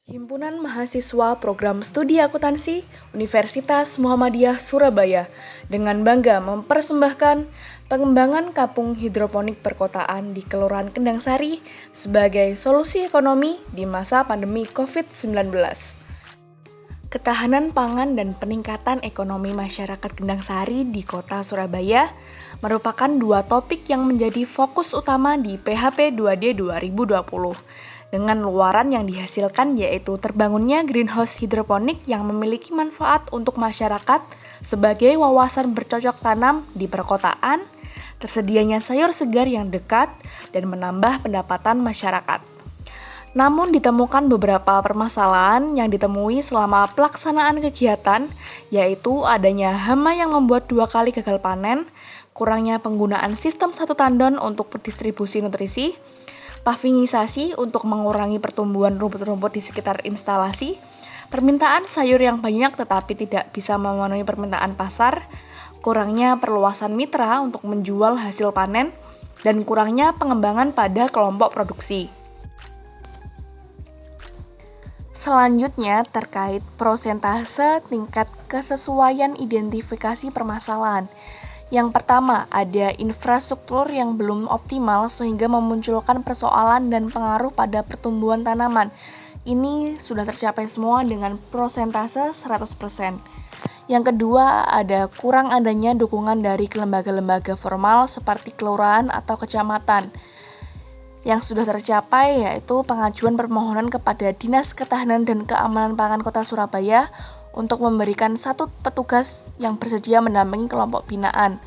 Himpunan Mahasiswa Program Studi Akuntansi Universitas Muhammadiyah Surabaya dengan bangga mempersembahkan pengembangan kampung hidroponik perkotaan di Kelurahan Kendang Sari sebagai solusi ekonomi di masa pandemi COVID-19. Ketahanan pangan dan peningkatan ekonomi masyarakat Kendang Sari di kota Surabaya merupakan dua topik yang menjadi fokus utama di PHP 2D 2020. Dengan luaran yang dihasilkan yaitu terbangunnya greenhouse hidroponik yang memiliki manfaat untuk masyarakat sebagai wawasan bercocok tanam di perkotaan, tersedianya sayur segar yang dekat, dan menambah pendapatan masyarakat. Namun ditemukan beberapa permasalahan yang ditemui selama pelaksanaan kegiatan, yaitu adanya hama yang membuat 2 kali gagal panen, kurangnya penggunaan sistem satu tandon untuk distribusi nutrisi, pavingisasi untuk mengurangi pertumbuhan rumput-rumput di sekitar instalasi, permintaan sayur yang banyak tetapi tidak bisa memenuhi permintaan pasar, kurangnya perluasan mitra untuk menjual hasil panen, dan kurangnya pengembangan pada kelompok produksi. Selanjutnya terkait prosentase tingkat kesesuaian identifikasi permasalahan. Yang pertama, ada infrastruktur yang belum optimal sehingga memunculkan persoalan dan pengaruh pada pertumbuhan tanaman. Ini sudah tercapai semua dengan prosentase 100%. Yang kedua, ada kurang adanya dukungan dari lembaga-lembaga formal seperti kelurahan atau kecamatan. Yang sudah tercapai yaitu pengajuan permohonan kepada Dinas Ketahanan dan Keamanan Pangan Kota Surabaya untuk memberikan satu petugas yang bersedia mendampingi kelompok binaan.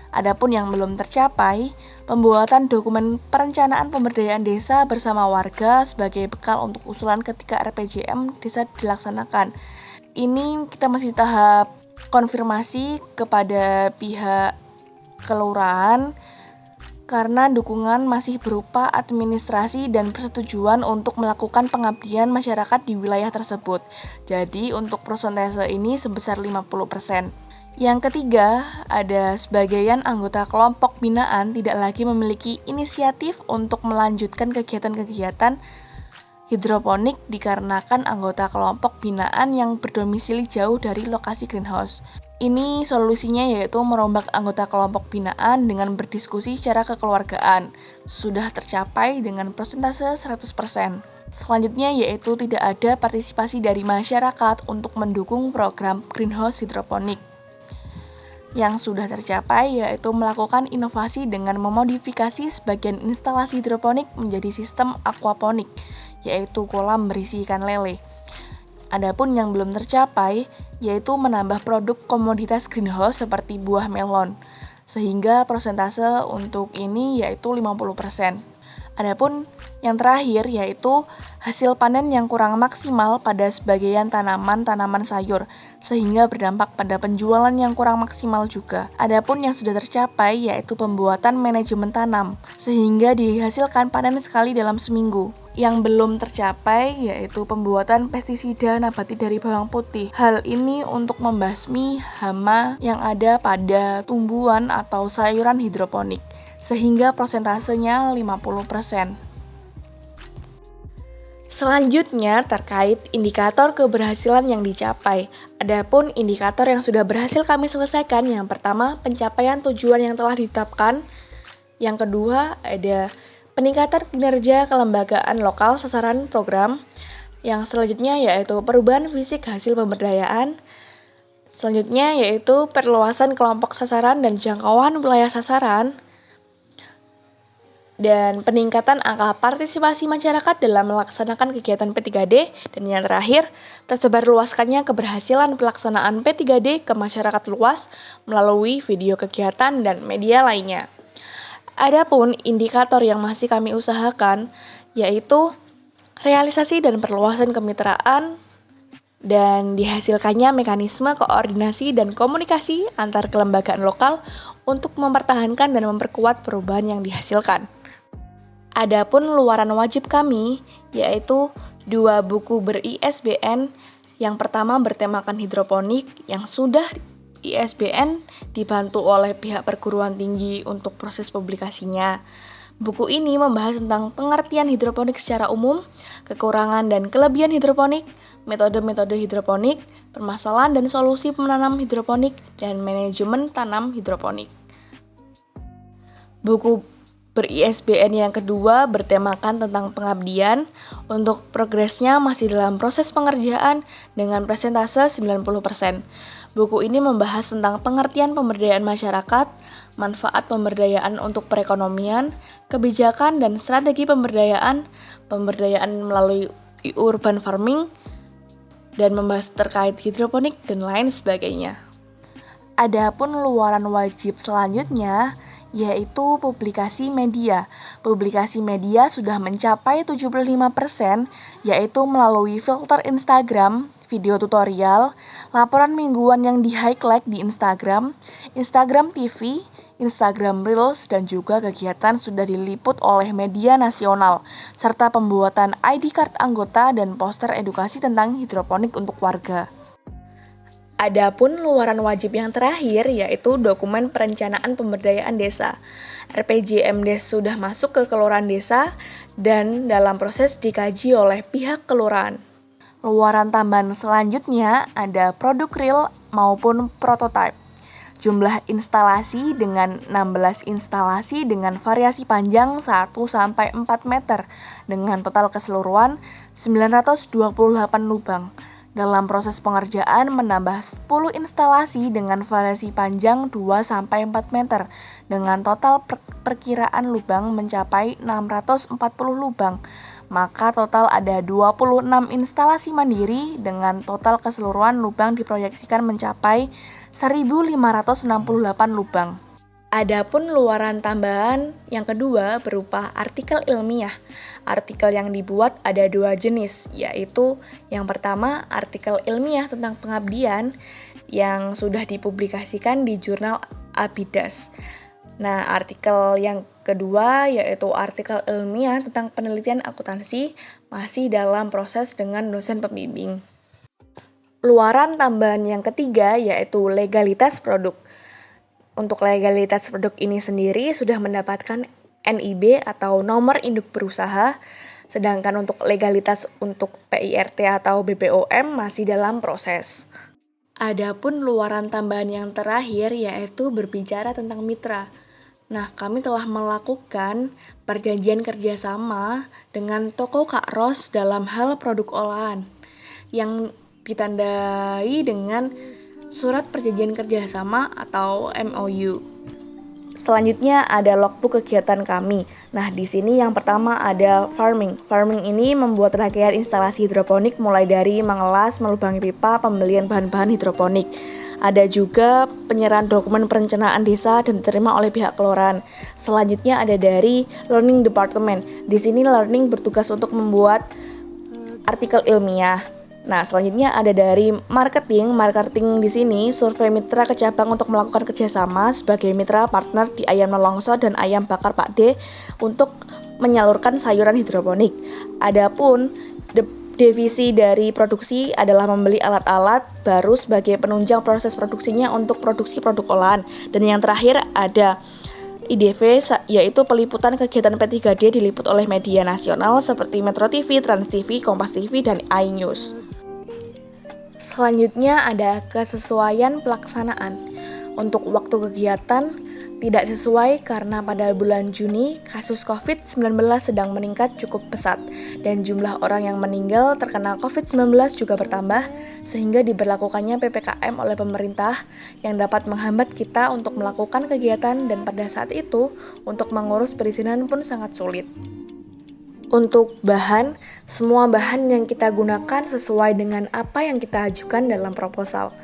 Adapun yang belum tercapai, pembuatan dokumen perencanaan pemberdayaan desa bersama warga sebagai bekal untuk usulan ketika RPJM desa dilaksanakan. Ini kita masih tahap konfirmasi kepada pihak kelurahan karena dukungan masih berupa administrasi dan persetujuan untuk melakukan pengabdian masyarakat di wilayah tersebut. Jadi untuk prosentase ini sebesar 50%. Yang ketiga, ada sebagian anggota kelompok binaan tidak lagi memiliki inisiatif untuk melanjutkan kegiatan-kegiatan hidroponik dikarenakan anggota kelompok binaan yang berdomisili jauh dari lokasi greenhouse. Ini solusinya yaitu merombak anggota kelompok binaan dengan berdiskusi secara kekeluargaan. Sudah tercapai dengan persentase 100%. Selanjutnya yaitu tidak ada partisipasi dari masyarakat untuk mendukung program greenhouse hidroponik. Yang sudah tercapai yaitu melakukan inovasi dengan memodifikasi sebagian instalasi hidroponik menjadi sistem aquaponik, yaitu kolam berisi ikan lele. Adapun yang belum tercapai yaitu menambah produk komoditas greenhouse seperti buah melon, sehingga persentase untuk ini yaitu 50%. Adapun yang terakhir yaitu hasil panen yang kurang maksimal pada sebagian tanaman sayur, sehingga berdampak pada penjualan yang kurang maksimal juga. Adapun yang sudah tercapai yaitu pembuatan manajemen tanam, sehingga dihasilkan panen sekali dalam seminggu. Yang belum tercapai yaitu pembuatan pestisida nabati dari bawang putih. Hal ini untuk membasmi hama yang ada pada tumbuhan atau sayuran hidroponik, sehingga prosentasenya 50%. Selanjutnya terkait indikator keberhasilan yang dicapai. Adapun indikator yang sudah berhasil kami selesaikan, yang pertama pencapaian tujuan yang telah ditetapkan. Yang kedua ada peningkatan kinerja kelembagaan lokal sasaran program. Yang selanjutnya yaitu perubahan fisik hasil pemberdayaan. Selanjutnya yaitu perluasan kelompok sasaran dan jangkauan wilayah sasaran. Dan peningkatan angka partisipasi masyarakat dalam melaksanakan kegiatan P3D. Dan yang terakhir, tersebar luaskannya keberhasilan pelaksanaan P3D ke masyarakat luas melalui video kegiatan dan media lainnya. Adapun indikator yang masih kami usahakan yaitu realisasi dan perluasan kemitraan dan dihasilkannya mekanisme koordinasi dan komunikasi antar kelembagaan lokal untuk mempertahankan dan memperkuat perubahan yang dihasilkan. Adapun luaran wajib kami yaitu 2 buku ber-ISBN. Yang pertama bertemakan hidroponik yang sudah ISBN dibantu oleh pihak perguruan tinggi untuk proses publikasinya. Buku ini membahas tentang pengertian hidroponik secara umum, kekurangan dan kelebihan hidroponik, metode-metode hidroponik, permasalahan dan solusi penanam hidroponik, dan manajemen tanam hidroponik. Buku ber-ISBN yang kedua bertemakan tentang pengabdian. Untuk progresnya masih dalam proses pengerjaan dengan persentase 90%. Buku ini membahas tentang pengertian pemberdayaan masyarakat, manfaat pemberdayaan untuk perekonomian, kebijakan dan strategi pemberdayaan melalui urban farming, dan membahas terkait hidroponik dan lain sebagainya. Adapun luaran wajib selanjutnya yaitu publikasi media. Publikasi media sudah mencapai 75%, yaitu melalui filter Instagram, video tutorial, laporan mingguan yang di-highlight di Instagram, Instagram TV, Instagram Reels, dan juga kegiatan sudah diliput oleh media nasional, serta pembuatan ID card anggota dan poster edukasi tentang hidroponik untuk warga. Adapun luaran wajib yang terakhir yaitu dokumen perencanaan pemberdayaan desa. RPJMDes sudah masuk ke kelurahan desa dan dalam proses dikaji oleh pihak kelurahan. Luaran tambahan selanjutnya ada produk real maupun prototype. Jumlah instalasi dengan 16 instalasi dengan variasi panjang 1-4 meter dengan total keseluruhan 928 lubang. Dalam proses pengerjaan menambah 10 instalasi dengan variasi panjang 2-4 meter dengan total perkiraan lubang mencapai 640 lubang. Maka total ada 26 instalasi mandiri dengan total keseluruhan lubang diproyeksikan mencapai 1.568 lubang. Adapun luaran tambahan yang kedua berupa artikel ilmiah. Artikel yang dibuat ada 2 jenis, yaitu yang pertama artikel ilmiah tentang pengabdian yang sudah dipublikasikan di jurnal Abidas. Nah, artikel yang kedua yaitu artikel ilmiah tentang penelitian akuntansi masih dalam proses dengan dosen pembimbing. Luaran tambahan yang ketiga yaitu legalitas produk. Untuk legalitas produk ini sendiri sudah mendapatkan NIB atau nomor induk berusaha, sedangkan untuk legalitas untuk PIRT atau BPOM masih dalam proses. Adapun luaran tambahan yang terakhir yaitu berbicara tentang mitra. Nah, kami telah melakukan perjanjian kerjasama dengan toko Kak Ros dalam hal produk olahan yang ditandai dengan Surat Perjanjian Kerjasama atau MOU. Selanjutnya ada logbook kegiatan kami. Nah, di sini yang pertama ada farming. Farming ini membuat rangkaian instalasi hidroponik mulai dari mengelas, melubangi pipa, pembelian bahan-bahan hidroponik. Ada juga penyerahan dokumen perencanaan desa dan diterima oleh pihak kelurahan. Selanjutnya ada dari Learning Department. Di sini learning bertugas untuk membuat artikel ilmiah. Nah, selanjutnya ada dari marketing. Marketing di sini survei mitra ke cabang untuk melakukan kerjasama sebagai mitra partner di ayam nelongso dan ayam bakar Pak D untuk menyalurkan sayuran hidroponik. Adapun divisi dari produksi adalah membeli alat-alat baru sebagai penunjang proses produksinya untuk produksi produk olahan. Dan yang terakhir ada IDV, yaitu peliputan kegiatan P3D diliput oleh media nasional seperti Metro TV, Trans TV, Kompas TV, dan iNews. Selanjutnya ada kesesuaian pelaksanaan. Untuk waktu kegiatan tidak sesuai karena pada bulan Juni kasus COVID-19 sedang meningkat cukup pesat dan jumlah orang yang meninggal terkena COVID-19 juga bertambah sehingga diberlakukannya PPKM oleh pemerintah yang dapat menghambat kita untuk melakukan kegiatan dan pada saat itu untuk mengurus perizinan pun sangat sulit. Untuk bahan, semua bahan yang kita gunakan sesuai dengan apa yang kita ajukan dalam proposal.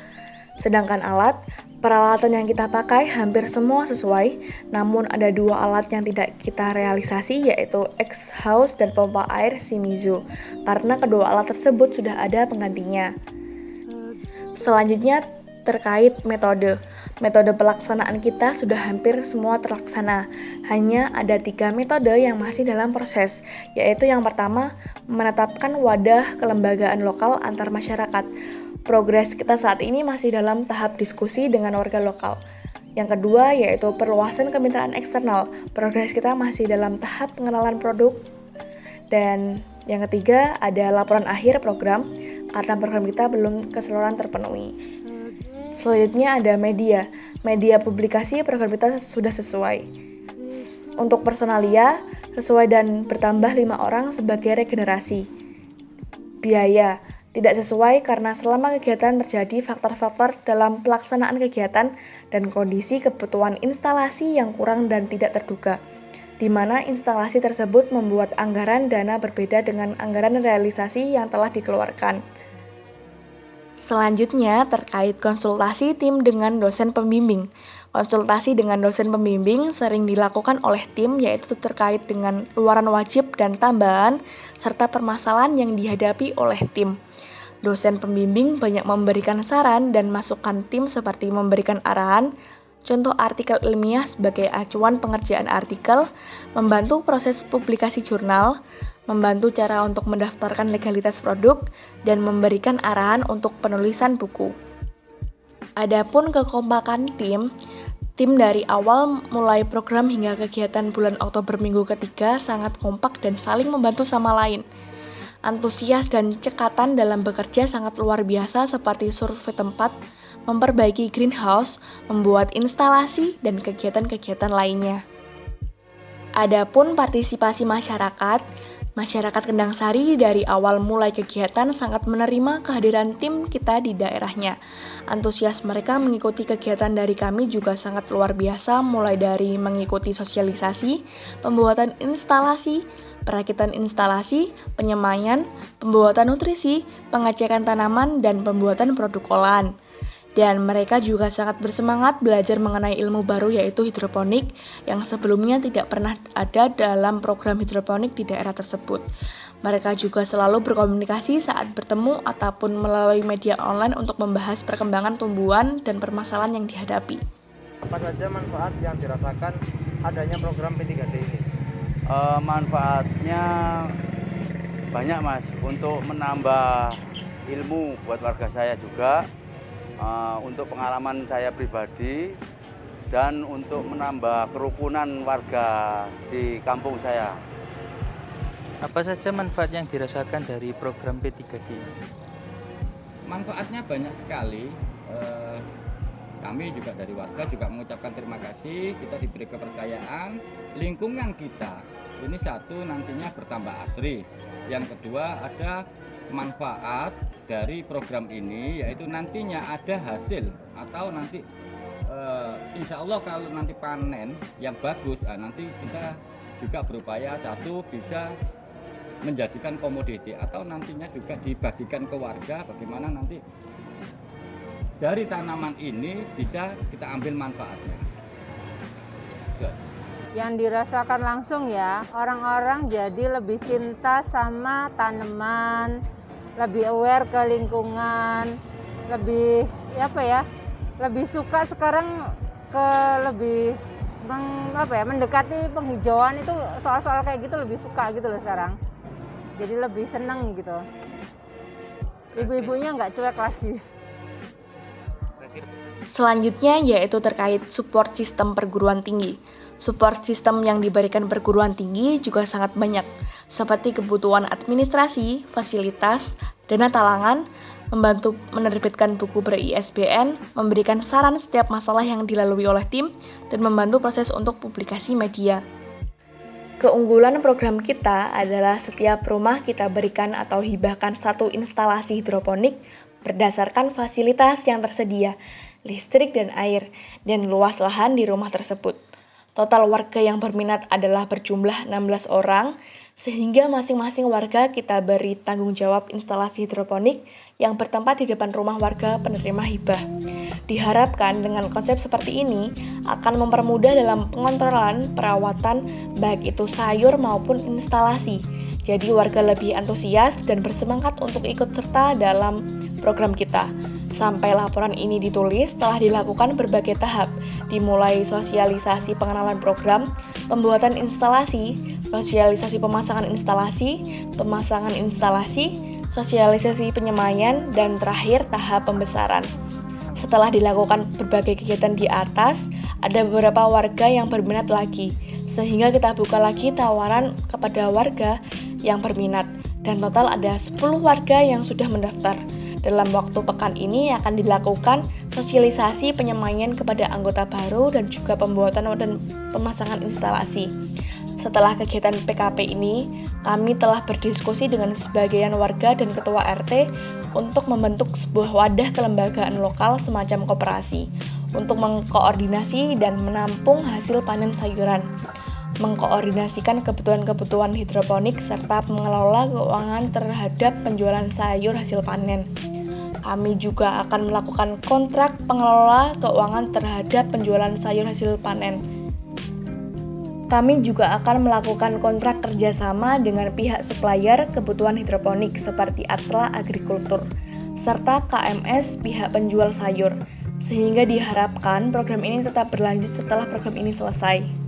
Sedangkan alat, peralatan yang kita pakai hampir semua sesuai, namun ada 2 alat yang tidak kita realisasi yaitu X-House dan pompa air Shimizu, karena kedua alat tersebut sudah ada penggantinya. Selanjutnya terkait metode. Metode pelaksanaan kita sudah hampir semua terlaksana. Hanya ada 3 metode yang masih dalam proses, yaitu yang pertama, menetapkan wadah kelembagaan lokal antar masyarakat. Progres kita saat ini masih dalam tahap diskusi dengan warga lokal. Yang kedua yaitu perluasan kemitraan eksternal. Progres kita masih dalam tahap pengenalan produk. Dan yang ketiga ada laporan akhir program, karena program kita belum keseluruhan terpenuhi. Selanjutnya ada media. Media publikasi program kita sudah sesuai. Untuk personalia, sesuai dan bertambah 5 orang sebagai regenerasi. Biaya, tidak sesuai karena selama kegiatan terjadi faktor-faktor dalam pelaksanaan kegiatan dan kondisi kebutuhan instalasi yang kurang dan tidak terduga, di mana instalasi tersebut membuat anggaran dana berbeda dengan anggaran realisasi yang telah dikeluarkan. Selanjutnya, terkait konsultasi tim dengan dosen pembimbing. Konsultasi dengan dosen pembimbing sering dilakukan oleh tim, yaitu terkait dengan luaran wajib dan tambahan, serta permasalahan yang dihadapi oleh tim. Dosen pembimbing banyak memberikan saran dan masukan tim seperti memberikan arahan, contoh artikel ilmiah sebagai acuan pengerjaan artikel, membantu proses publikasi jurnal, membantu cara untuk mendaftarkan legalitas produk, dan memberikan arahan untuk penulisan buku. Adapun kekompakan tim dari awal mulai program hingga kegiatan bulan Oktober minggu ketiga sangat kompak dan saling membantu sama lain. Antusias dan cekatan dalam bekerja sangat luar biasa seperti survei tempat, memperbaiki greenhouse, membuat instalasi, dan kegiatan-kegiatan lainnya. Adapun partisipasi masyarakat Kendang Sari dari awal mulai kegiatan sangat menerima kehadiran tim kita di daerahnya. Antusias mereka mengikuti kegiatan dari kami juga sangat luar biasa, mulai dari mengikuti sosialisasi, pembuatan instalasi, perakitan instalasi, penyemaian, pembuatan nutrisi, pengecekan tanaman, dan pembuatan produk olahan. Dan mereka juga sangat bersemangat belajar mengenai ilmu baru yaitu hidroponik yang sebelumnya tidak pernah ada dalam program hidroponik di daerah tersebut. Mereka juga selalu berkomunikasi saat bertemu ataupun melalui media online untuk membahas perkembangan tumbuhan dan permasalahan yang dihadapi. Apa saja manfaat yang dirasakan adanya program P3D ini? Manfaatnya banyak, Mas, untuk menambah ilmu buat warga saya juga. Untuk pengalaman saya pribadi dan untuk menambah kerukunan warga di kampung saya. Apa saja manfaat yang dirasakan dari program P3D? Manfaatnya banyak sekali. Kami juga dari warga juga mengucapkan terima kasih, kita diberi kepercayaan, lingkungan kita ini satu nantinya bertambah asri. Yang kedua ada manfaat dari program ini yaitu nantinya ada hasil atau nanti insya Allah kalau nanti panen yang bagus, nanti kita juga berupaya satu bisa menjadikan komoditi atau nantinya juga dibagikan ke warga bagaimana nanti dari tanaman ini bisa kita ambil manfaatnya. Yang dirasakan langsung ya, orang-orang jadi lebih cinta sama tanaman, lebih aware ke lingkungan, lebih lebih suka sekarang ke lebih mendekati penghijauan itu, soal-soal kayak gitu lebih suka gitu loh sekarang. Jadi lebih seneng gitu. Ibu-ibunya nggak cuek lagi. Selanjutnya yaitu terkait support sistem perguruan tinggi. Support sistem yang diberikan perguruan tinggi juga sangat banyak, seperti kebutuhan administrasi, fasilitas, dana talangan, membantu menerbitkan buku ber-ISBN, memberikan saran setiap masalah yang dilalui oleh tim, dan membantu proses untuk publikasi media. Keunggulan program kita adalah setiap rumah kita berikan atau hibahkan satu instalasi hidroponik berdasarkan fasilitas yang tersedia, listrik dan air, dan luas lahan di rumah tersebut. Total warga yang berminat adalah berjumlah 16 orang, sehingga masing-masing warga kita beri tanggung jawab instalasi hidroponik yang bertempat di depan rumah warga penerima hibah. Diharapkan dengan konsep seperti ini akan mempermudah dalam pengontrolan perawatan baik itu sayur maupun instalasi. Jadi warga lebih antusias dan bersemangat untuk ikut serta dalam program kita. Sampai laporan ini ditulis telah dilakukan berbagai tahap, dimulai sosialisasi pengenalan program, pembuatan instalasi, sosialisasi pemasangan instalasi, sosialisasi penyemaian, dan terakhir tahap pembesaran. Setelah dilakukan berbagai kegiatan di atas, ada beberapa warga yang berminat lagi, sehingga kita buka lagi tawaran kepada warga yang berminat, dan total ada 10 warga yang sudah mendaftar. Dalam waktu pekan ini akan dilakukan sosialisasi penyemaian kepada anggota baru dan juga pembuatan dan pemasangan instalasi. Setelah kegiatan PKP ini, kami telah berdiskusi dengan sebagian warga dan ketua RT untuk membentuk sebuah wadah kelembagaan lokal semacam koperasi untuk mengkoordinasi dan menampung hasil panen sayuran, mengkoordinasikan kebutuhan-kebutuhan hidroponik serta mengelola keuangan terhadap penjualan sayur hasil panen. Kami juga akan melakukan kontrak pengelola keuangan terhadap penjualan sayur hasil panen. Kami juga akan melakukan kontrak kerjasama dengan pihak supplier kebutuhan hidroponik seperti Atla Agrikultur, serta KMS pihak penjual sayur, sehingga diharapkan program ini tetap berlanjut setelah program ini selesai.